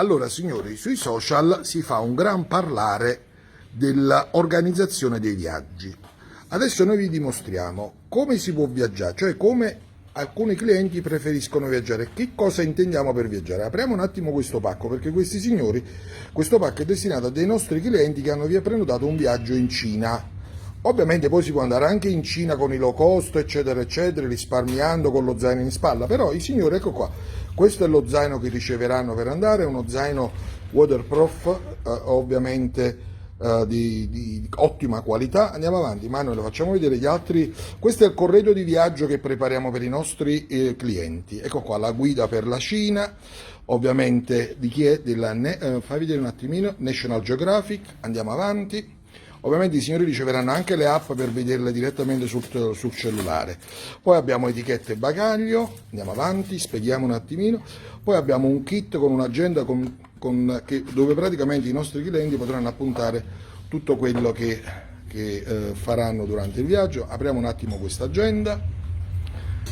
Allora, signori, sui social si fa un gran parlare dell'organizzazione dei viaggi. Adesso noi vi dimostriamo come si può viaggiare, cioè come alcuni clienti preferiscono viaggiare. Che cosa intendiamo per viaggiare? Apriamo un attimo questo pacco, perché questi signori, questo pacco è destinato a dei nostri clienti che hanno via prenotato un viaggio in Cina. Ovviamente poi si può andare anche in Cina con i low cost, eccetera, eccetera, risparmiando con lo zaino in spalla, però i signori, ecco qua, questo è lo zaino che riceveranno per andare, è uno zaino waterproof, ovviamente di ottima qualità. Andiamo avanti, Manuel, facciamo vedere gli altri. Questo è il corredo di viaggio che prepariamo per i nostri clienti. Ecco qua, la guida per la Cina, ovviamente di chi è? Fai vedere un attimino, National Geographic, andiamo avanti. Ovviamente i signori riceveranno anche le app per vederle direttamente sul cellulare. Poi abbiamo etichette e bagaglio, andiamo avanti, spieghiamo un attimino. Poi abbiamo un kit con un'agenda dove praticamente i nostri clienti potranno appuntare tutto quello che faranno durante il viaggio. Apriamo un attimo questa agenda.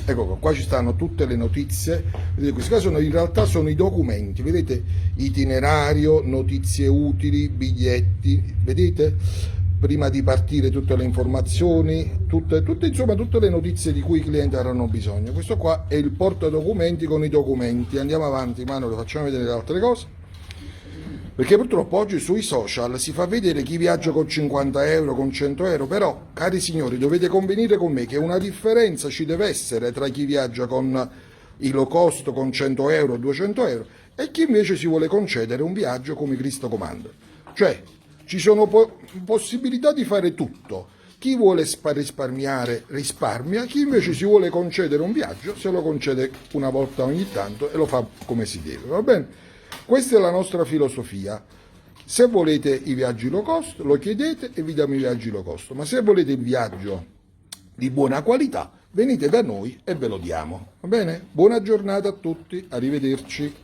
Ecco qua, ci stanno tutte le notizie. Vedete, questi qua in realtà sono i documenti, vedete, itinerario, notizie utili, biglietti, vedete? Prima di partire tutte le informazioni, insomma tutte le notizie di cui i clienti avranno bisogno. Questo qua è il portadocumenti con i documenti. Andiamo avanti, Manuel, facciamo vedere le altre cose. Perché purtroppo oggi sui social si fa vedere chi viaggia con 50 euro, con 100 euro, però, cari signori, dovete convenire con me che una differenza ci deve essere tra chi viaggia con i low cost con 100 euro, 200 euro, e chi invece si vuole concedere un viaggio come Cristo comanda. Cioè, ci sono possibilità di fare tutto. Chi vuole risparmiare risparmia, chi invece si vuole concedere un viaggio se lo concede una volta ogni tanto e lo fa come si deve, va bene? Questa è la nostra filosofia. Se volete i viaggi low cost, lo chiedete e vi diamo i viaggi low cost, ma se volete il viaggio di buona qualità, venite da noi e ve lo diamo, va bene? Buona giornata a tutti, arrivederci.